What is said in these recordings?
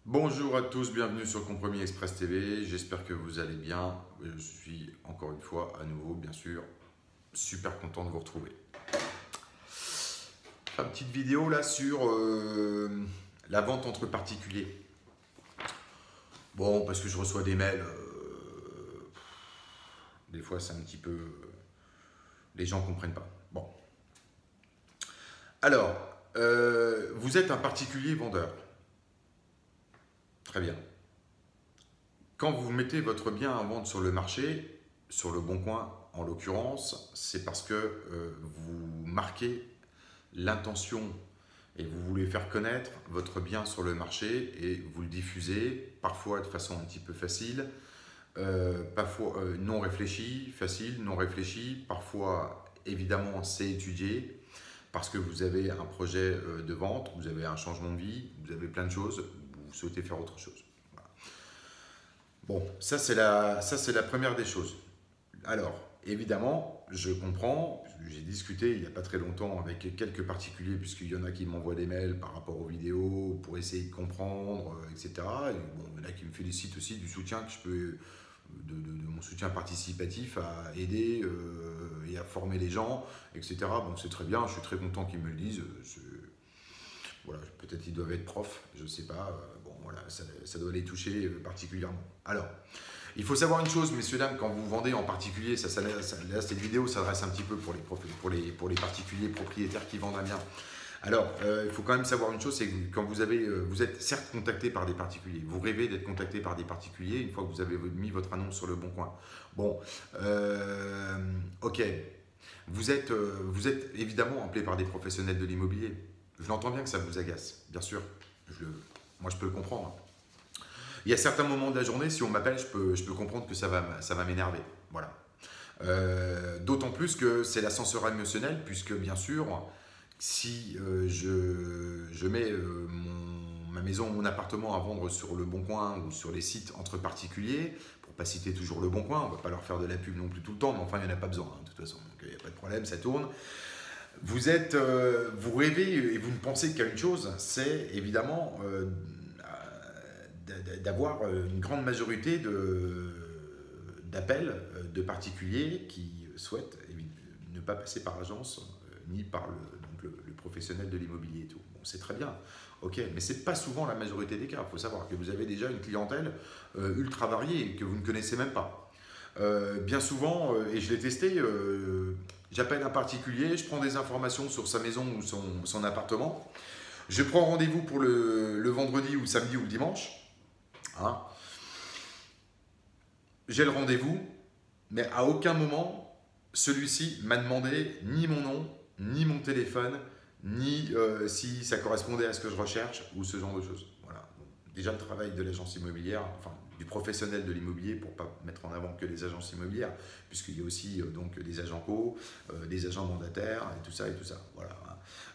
Bonjour à tous, bienvenue sur Compromis Express TV, j'espère que vous allez bien. Je suis encore une fois à nouveau, bien sûr, super content de vous retrouver. Une petite vidéo là sur la vente entre particuliers. Bon, parce que je reçois des mails, des fois c'est un petit peu... les gens ne comprennent pas. Bon. Alors, vous êtes un particulier vendeur. Très bien. Quand vous mettez votre bien à vendre sur le marché, sur le Bon Coin en l'occurrence, c'est parce que vous marquez l'intention et vous voulez faire connaître votre bien sur le marché et vous le diffusez, parfois de façon un petit peu facile, parfois non réfléchie, facile, non réfléchie, parfois évidemment c'est étudié parce que vous avez un projet de vente, vous avez un changement de vie, vous avez plein de choses, vous souhaitez faire autre chose. Bon, ça c'est la première des choses. Alors, évidemment, je comprends, j'ai discuté il n'y a pas très longtemps avec quelques particuliers, puisqu'il y en a qui m'envoient des mails par rapport aux vidéos pour essayer de comprendre, etc. Et bon, il y en a qui me félicitent aussi du soutien que je peux, de mon soutien participatif à aider et à former les gens, etc. Bon, c'est très bien, je suis très content qu'ils me le disent. Voilà, peut-être qu'ils doivent être profs, je ne sais pas. Bon, voilà, ça doit les toucher particulièrement. Alors, il faut savoir une chose, messieurs, dames, quand vous vendez en particulier, là, cette vidéo s'adresse un petit peu pour les particuliers propriétaires qui vendent un bien. Alors, il faut quand même savoir une chose, c'est que quand vous êtes certes contacté par des particuliers, vous rêvez d'être contacté par des particuliers une fois que vous avez mis votre annonce sur le Bon Coin. Bon, ok, vous êtes évidemment appelé par des professionnels de l'immobilier. Je l'entends bien que ça vous agace, bien sûr. Moi, je peux le comprendre. Il y a certains moments de la journée, si on m'appelle, je peux comprendre que ça va m'énerver. Voilà. D'autant plus que c'est l'ascenseur émotionnel, puisque bien sûr, si je mets ma maison, mon appartement à vendre sur le Bon Coin ou sur les sites entre particuliers, pour ne pas citer toujours le Bon Coin, on ne va pas leur faire de la pub non plus tout le temps, mais enfin, il n'y en a pas besoin, hein, de toute façon. Donc, il n'y a pas de problème, ça tourne. Vous rêvez et vous ne pensez qu'à une chose, c'est évidemment d'avoir une grande majorité d'appels de particuliers qui souhaitent ne pas passer par l'agence ni par le professionnel de l'immobilier et tout. Bon, c'est très bien, ok, mais c'est pas souvent la majorité des cas. Il faut savoir que vous avez déjà une clientèle ultra variée et que vous ne connaissez même pas. Bien souvent, et je l'ai testé, j'appelle un particulier, je prends des informations sur sa maison ou son appartement, je prends rendez-vous pour le vendredi ou le samedi ou le dimanche, hein. J'ai le rendez-vous, mais à aucun moment, celui-ci m'a demandé ni mon nom, ni mon téléphone, ni si ça correspondait à ce que je recherche ou ce genre de choses. Voilà. Donc, déjà le travail de l'agence immobilière, enfin du professionnel de l'immobilier, pour ne pas mettre en avant que les agences immobilières, puisqu'il y a aussi donc des agents co, des agents mandataires et tout ça et tout ça. Voilà.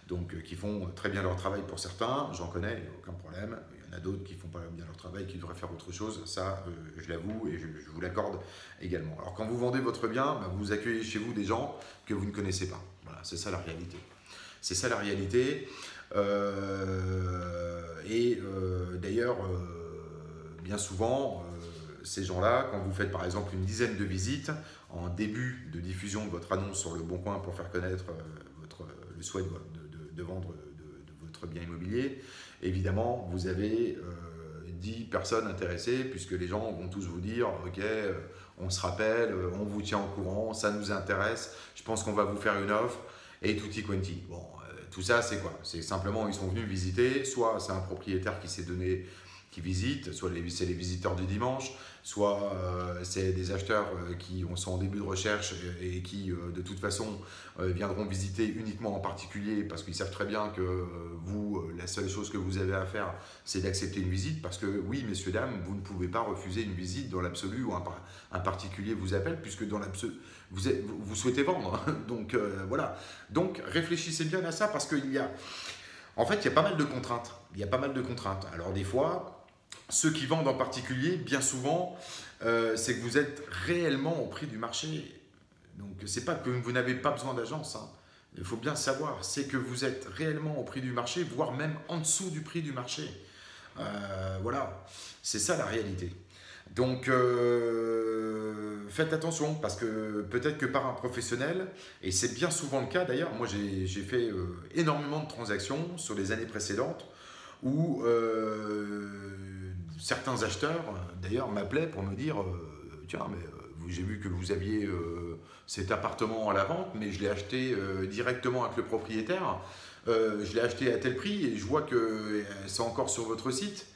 Donc qui font très bien leur travail pour certains, j'en connais, il n'y a aucun problème. Il y en a d'autres qui ne font pas bien leur travail, qui devraient faire autre chose, ça je l'avoue et je vous l'accorde également. Alors quand vous vendez votre bien, bah, vous accueillez chez vous des gens que vous ne connaissez pas. Voilà, c'est ça la réalité. C'est ça la réalité. D'ailleurs, bien souvent, ces gens-là, quand vous faites par exemple une dizaine de visites en début de diffusion de votre annonce sur le Bon Coin pour faire connaître le souhait de vendre de votre bien immobilier, évidemment, vous avez 10 personnes intéressées, puisque les gens vont tous vous dire « Ok, on se rappelle, on vous tient au courant, ça nous intéresse, je pense qu'on va vous faire une offre, et tutti quanti. » Bon, tout ça, c'est quoi? C'est simplement, ils sont venus visiter, soit c'est un propriétaire qui s'est donné, qui visite, soit c'est les visiteurs du dimanche, soit c'est des acheteurs qui sont en début de recherche et qui, de toute façon, viendront visiter uniquement en particulier parce qu'ils savent très bien que vous, la seule chose que vous avez à faire, c'est d'accepter une visite parce que, oui, messieurs, dames, vous ne pouvez pas refuser une visite dans l'absolu où un particulier vous appelle puisque dans l'absolu, vous souhaitez vendre. Donc, voilà. Donc, réfléchissez bien à ça parce qu'il y a... En fait, il y a pas mal de contraintes. Il y a pas mal de contraintes. Alors, des fois... Ceux qui vendent en particulier, bien souvent, c'est que vous êtes réellement au prix du marché. Donc, c'est pas que vous n'avez pas besoin d'agence, hein. Il faut bien savoir, c'est que vous êtes réellement au prix du marché, voire même en dessous du prix du marché. Voilà, c'est ça la réalité. Donc, faites attention parce que peut-être que par un professionnel, et c'est bien souvent le cas d'ailleurs, moi j'ai fait énormément de transactions sur les années précédentes où certains acheteurs d'ailleurs m'appelaient pour me dire tiens, mais j'ai vu que vous aviez cet appartement à la vente, mais je l'ai acheté directement avec le propriétaire. Je l'ai acheté à tel prix et je vois que c'est encore sur votre site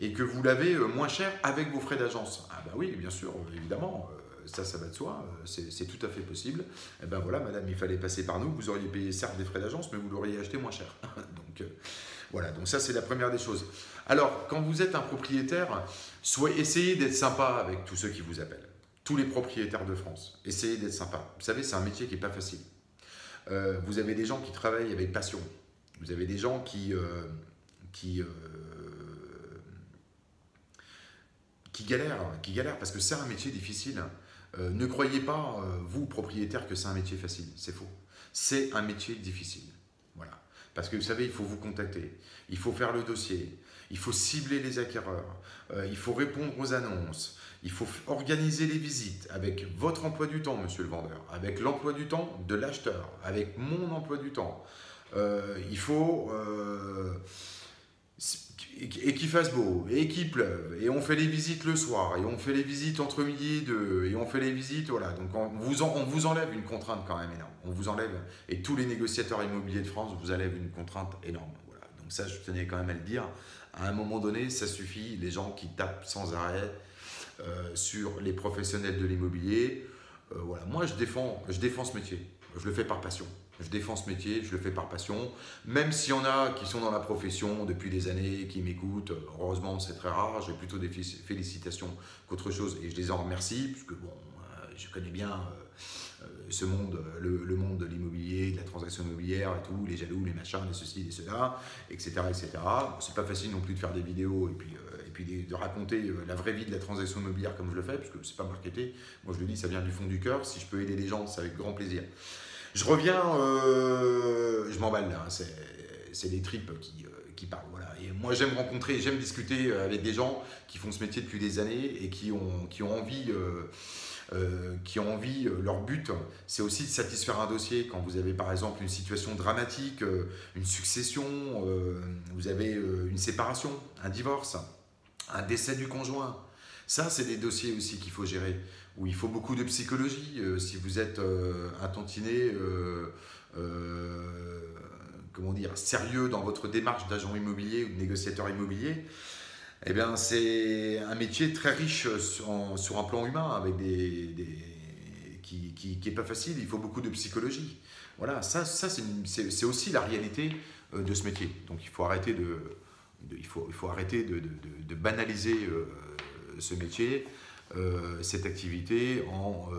et que vous l'avez moins cher avec vos frais d'agence. Ah bah oui, bien sûr, évidemment, ça va de soi, c'est tout à fait possible. Et ben voilà, madame, il fallait passer par nous, vous auriez payé certes des frais d'agence, mais vous l'auriez acheté moins cher. Donc voilà, donc ça c'est la première des choses. Alors, quand vous êtes un propriétaire, essayez d'être sympa avec tous ceux qui vous appellent. Tous les propriétaires de France, essayez d'être sympa. Vous savez, c'est un métier qui n'est pas facile. Vous avez des gens qui travaillent avec passion. Vous avez des gens qui, qui galèrent parce que c'est un métier difficile. Ne croyez pas, vous, propriétaire, que c'est un métier facile. C'est faux. C'est un métier difficile. Voilà. Parce que vous savez, il faut vous contacter, il faut faire le dossier, il faut cibler les acquéreurs, il faut répondre aux annonces, il faut organiser les visites avec votre emploi du temps, monsieur le vendeur, avec l'emploi du temps de l'acheteur, avec mon emploi du temps. Il faut et qu'il fasse beau, et qu'il pleuve, et on fait les visites le soir, et on fait les visites entre midi et deux, et on fait les visites, voilà. Donc on vous enlève une contrainte quand même énorme. On vous enlève, et tous les négociateurs immobiliers de France vous enlèvent une contrainte énorme. Voilà. Donc ça, je tenais quand même à le dire. À un moment donné, ça suffit, les gens qui tapent sans arrêt sur les professionnels de l'immobilier. Voilà. Moi, je défends ce métier. Je le fais par passion. Je défends ce métier, je le fais par passion. Même s'il y en a qui sont dans la profession depuis des années, qui m'écoutent, heureusement c'est très rare, j'ai plutôt des félicitations qu'autre chose et je les en remercie, puisque bon, je connais bien ce monde, le monde de l'immobilier, de la transaction immobilière et tout, les jaloux, les machins, les ceci, les cela, etc. etc. C'est pas facile non plus de faire des vidéos et puis de raconter la vraie vie de la transaction immobilière comme je le fais, parce que c'est pas marketé. Moi je le dis, ça vient du fond du cœur. Si je peux aider les gens, c'est avec grand plaisir. Je reviens, je m'emballe là, c'est les tripes qui parlent. Voilà. Et moi j'aime rencontrer, j'aime discuter avec des gens qui font ce métier depuis des années et qui ont envie, leur but, c'est aussi de satisfaire un dossier. Quand vous avez par exemple une situation dramatique, une succession, vous avez une séparation, un divorce, un décès du conjoint. Ça, c'est des dossiers aussi qu'il faut gérer, où il faut beaucoup de psychologie. Si vous êtes un tantinet, comment dire, sérieux dans votre démarche d'agent immobilier ou de négociateur immobilier, eh bien, c'est un métier très riche sur un plan humain, avec qui n'est pas facile. Il faut beaucoup de psychologie. Voilà, ça c'est aussi la réalité de ce métier. Donc, il faut arrêter il faut arrêter de banaliser ce métier, cette activité en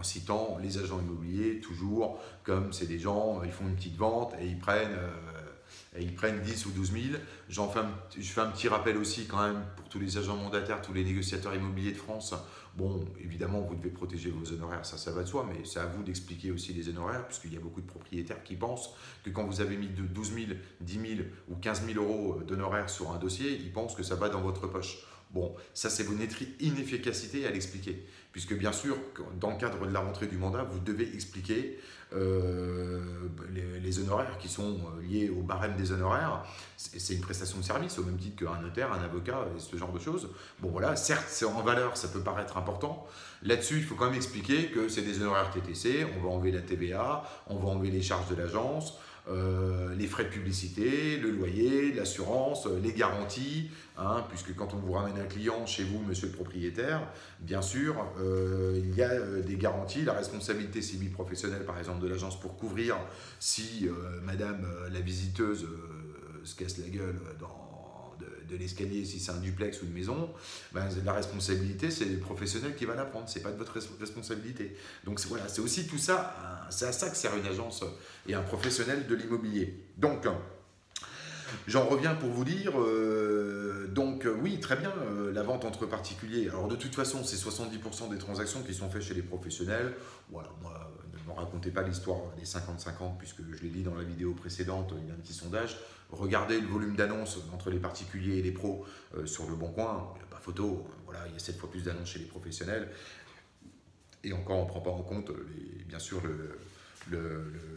citant les agents immobiliers toujours comme c'est des gens, ils font une petite vente et ils prennent 10 ou 12 000. Je fais un petit rappel aussi quand même pour tous les agents mandataires, tous les négociateurs immobiliers de France. Bon, évidemment, vous devez protéger vos honoraires, ça va de soi, mais c'est à vous d'expliquer aussi les honoraires, puisqu'il y a beaucoup de propriétaires qui pensent que quand vous avez mis 12 000, 10 000 ou 15 000 euros d'honoraires sur un dossier, ils pensent que ça va dans votre poche. Bon, ça c'est votre inefficacité à l'expliquer, puisque bien sûr, dans le cadre de la rentrée du mandat, vous devez expliquer les honoraires qui sont liés au barème des honoraires. C'est une prestation de service au même titre qu'un notaire, un avocat et ce genre de choses. Bon voilà, certes, c'est en valeur, ça peut paraître important. Là-dessus, il faut quand même expliquer que c'est des honoraires TTC, on va enlever la TVA, on va enlever les charges de l'agence, les frais de publicité, le loyer, l'assurance, les garanties, hein, puisque quand on vous ramène un client chez vous, monsieur le propriétaire, bien sûr, il y a des garanties, la responsabilité civile professionnelle par exemple de l'agence pour couvrir si madame la visiteuse se casse la gueule de l'escalier, si c'est un duplex ou une maison, ben, la responsabilité, c'est le professionnel qui va la prendre, c'est pas de votre responsabilité. Donc voilà, c'est aussi tout ça, c'est à ça que sert une agence et un professionnel de l'immobilier. Donc, j'en reviens pour vous dire, oui, très bien, la vente entre particuliers. Alors de toute façon, c'est 70% des transactions qui sont faites chez les professionnels. Voilà, moi, ne me racontez pas l'histoire des 50-50, puisque je l'ai dit dans la vidéo précédente, il y a un petit sondage. regardez le volume d'annonces entre les particuliers et les pros sur le Bon Coin, il n'y a pas photo, voilà, il y a 7 fois plus d'annonces chez les professionnels. Et encore, on ne prend pas en compte, bien sûr,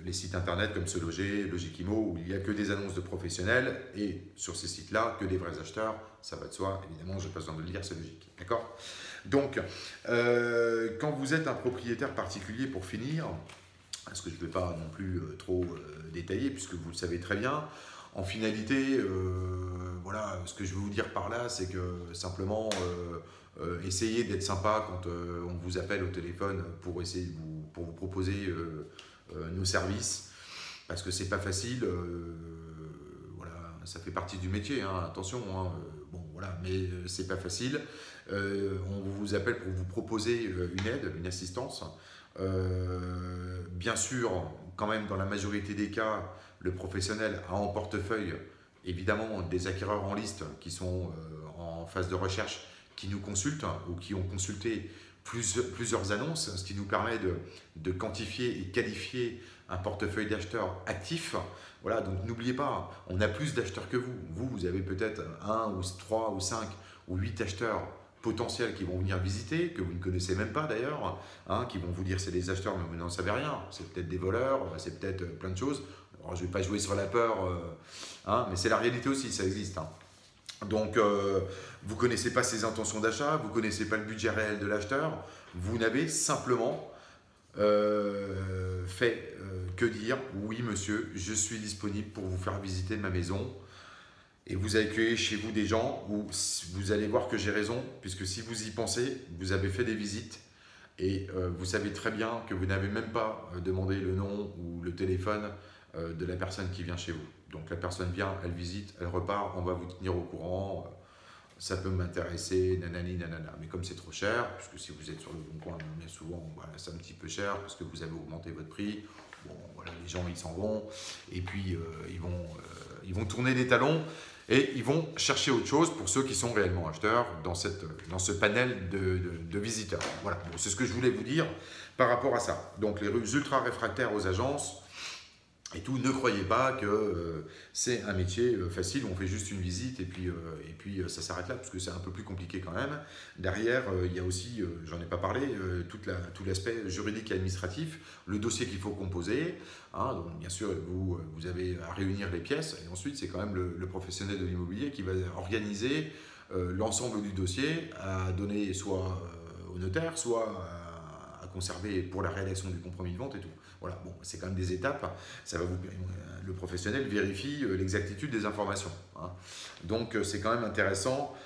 les sites internet comme Se Loger, Logikimo, où il n'y a que des annonces de professionnels, et sur ces sites-là, que des vrais acheteurs, ça va de soi, évidemment, je n'ai pas besoin de le dire, c'est logique. D'accord? Donc, quand vous êtes un propriétaire particulier, pour finir, parce que je ne vais pas non plus trop détailler, puisque vous le savez très bien, en finalité, voilà, ce que je veux vous dire par là, c'est que simplement, essayez d'être sympa quand on vous appelle au téléphone pour essayer pour vous proposer nos services, parce que c'est pas facile. Voilà, ça fait partie du métier, hein, attention. Hein, bon, voilà, mais c'est pas facile. On vous appelle pour vous proposer une aide, une assistance. Bien sûr, quand même, dans la majorité des cas, le professionnel a en portefeuille évidemment des acquéreurs en liste qui sont en phase de recherche, qui nous consultent ou qui ont consulté plusieurs annonces, ce qui nous permet de quantifier et qualifier un portefeuille d'acheteurs actifs. Voilà, donc n'oubliez pas, on a plus d'acheteurs que vous. Vous avez peut-être 1 ou 3 ou 5 ou 8 acheteurs potentiels qui vont venir visiter, que vous ne connaissez même pas d'ailleurs, hein, qui vont vous dire c'est des acheteurs mais vous n'en savez rien. C'est peut-être des voleurs, c'est peut-être plein de choses. Alors, je ne vais pas jouer sur la peur, hein, mais c'est la réalité aussi, ça existe. Hein. Donc, vous ne connaissez pas ses intentions d'achat, vous ne connaissez pas le budget réel de l'acheteur, vous n'avez simplement fait que dire oui monsieur, je suis disponible pour vous faire visiter ma maison, et vous accueillez chez vous des gens où vous allez voir que j'ai raison, puisque si vous y pensez, vous avez fait des visites et vous savez très bien que vous n'avez même pas demandé le nom ou le téléphone de la personne qui vient chez vous. Donc la personne vient, elle visite, elle repart, on va vous tenir au courant, ça peut m'intéresser, nanani, nanana. Mais comme c'est trop cher, puisque si vous êtes sur le Bon Coin, mais souvent voilà, c'est un petit peu cher parce que vous avez augmenté votre prix, bon, voilà, les gens ils s'en vont, et puis ils vont tourner les talons et ils vont chercher autre chose pour ceux qui sont réellement acheteurs dans ce panel de visiteurs. Voilà, bon, c'est ce que je voulais vous dire par rapport à ça. Donc les ultra réfractaires aux agences, et tout, ne croyez pas que c'est un métier facile où on fait juste une visite et puis ça s'arrête là, parce que c'est un peu plus compliqué quand même. Derrière, il y a aussi, j'en ai pas parlé, tout l'aspect juridique et administratif, le dossier qu'il faut composer. Hein, donc bien sûr, vous avez à réunir les pièces, et ensuite c'est quand même le professionnel de l'immobilier qui va organiser l'ensemble du dossier, à donner soit au notaire, soit à conserver pour la rédaction du compromis de vente et tout. Voilà, bon, c'est quand même des étapes. Ça va le professionnel vérifie l'exactitude des informations. Hein. Donc c'est quand même intéressant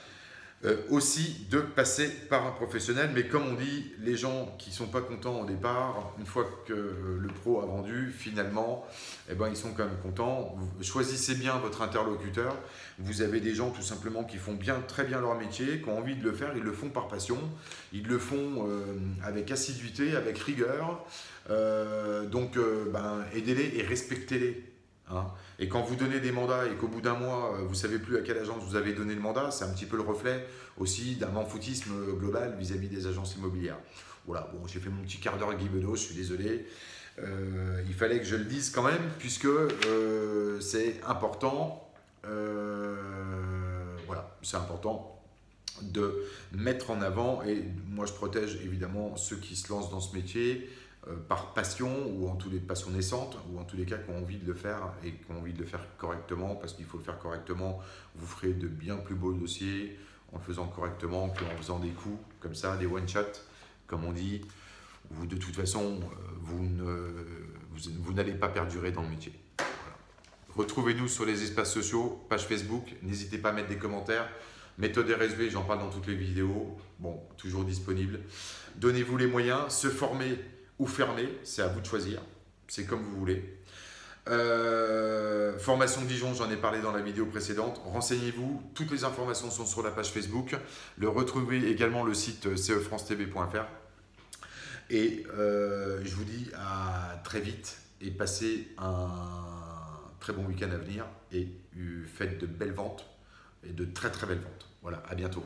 aussi de passer par un professionnel. Mais comme on dit, les gens qui ne sont pas contents au départ, une fois que le pro a vendu, finalement, eh ben, ils sont quand même contents. Choisissez bien votre interlocuteur. Vous avez des gens tout simplement qui font très bien leur métier, qui ont envie de le faire, ils le font par passion, ils le font avec assiduité, avec rigueur. Donc, aidez-les et respectez-les. Hein. Et quand vous donnez des mandats et qu'au bout d'un mois, vous ne savez plus à quelle agence vous avez donné le mandat, c'est un petit peu le reflet aussi d'un manfoutisme global vis-à-vis des agences immobilières. Voilà, bon, j'ai fait mon petit quart d'heure Guy Bedos, je suis désolé. Il fallait que je le dise quand même, puisque c'est important. Voilà, c'est important de mettre en avant, et moi je protège évidemment ceux qui se lancent dans ce métier par passion, ou en tous les passions naissantes, ou en tous les cas qui ont envie de le faire et qui ont envie de le faire correctement, parce qu'il faut le faire correctement. Vous ferez de bien plus beaux dossiers en le faisant correctement qu'en faisant des coups comme ça, des one shot comme on dit. Vous, de toute façon, vous n'allez pas perdurer dans le métier. Voilà. Retrouvez-nous sur les espaces sociaux, page Facebook, n'hésitez pas à mettre des commentaires. Méthode RSV, j'en parle dans toutes les vidéos, bon, toujours disponible. Donnez-vous les moyens, se former ou fermer, c'est à vous de choisir, c'est comme vous voulez. Formation Dijon, j'en ai parlé dans la vidéo précédente. Renseignez-vous, toutes les informations sont sur la page Facebook. Retrouvez également le site cefrancetv.fr. Et je vous dis à très vite et passez un très bon week-end à venir et faites de belles ventes et de très très belles ventes. Voilà, à bientôt.